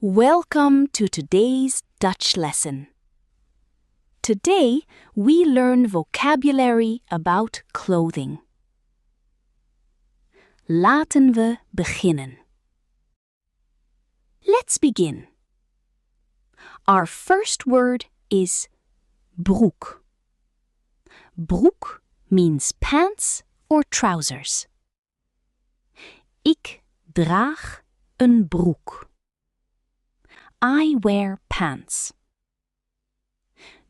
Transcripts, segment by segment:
Welcome to today's Dutch lesson. Today we learn vocabulary about clothing. Laten we beginnen. Let's begin. Our first word is broek. Broek means pants or trousers. Ik draag een broek. I wear pants.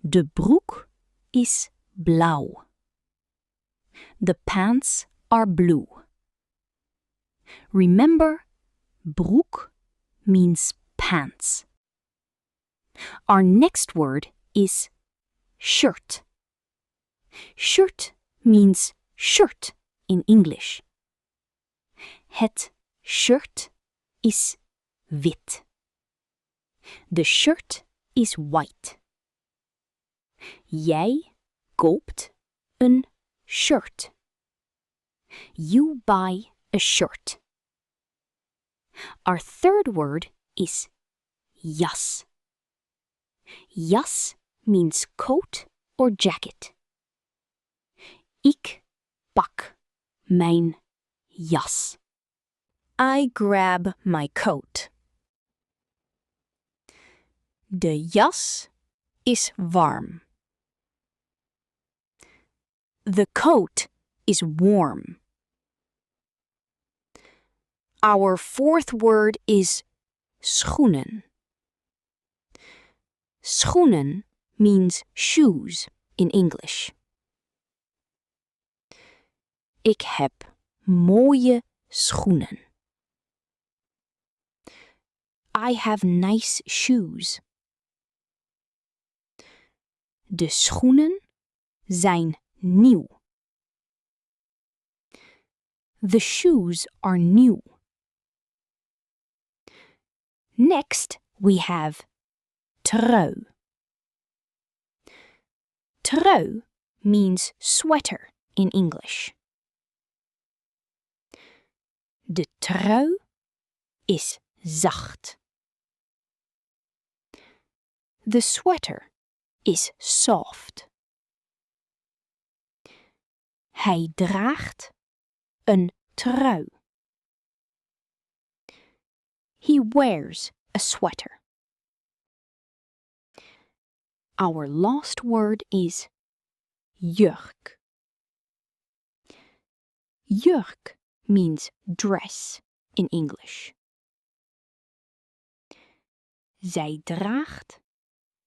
De broek is blauw. The pants are blue. Remember, broek means pants. Our next word is shirt. Shirt means shirt in English. Het shirt is wit. The shirt is white. Jij koopt een shirt. You buy a shirt. Our third word is jas. Jas means coat or jacket. Ik pak mijn jas. I grab my coat. De jas is warm. The coat is warm. Our fourth word is schoenen. Schoenen means shoes in English. Ik heb mooie schoenen. I have nice shoes. De schoenen zijn nieuw. The shoes are new. Next, we have trui. Trui means sweater in English. De trui is zacht. The sweater is soft. Hij draagt een trui. He wears a sweater. Our last word is jurk. Jurk means dress in English. Zij draagt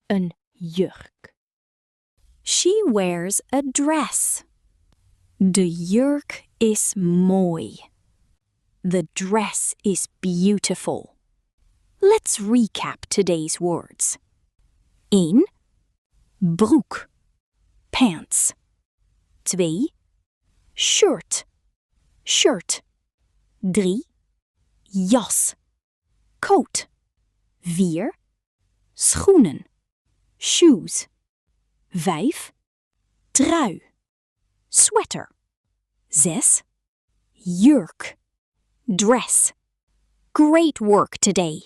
een jurk. She wears a dress. De jurk is mooi. The dress is beautiful. Let's recap today's words. 1. Broek, pants. 2. Shirt, shirt. 3. Jas, coat. 4. Schoenen, shoes. 5. Trui, sweater. 6. Jurk, dress. Great work today!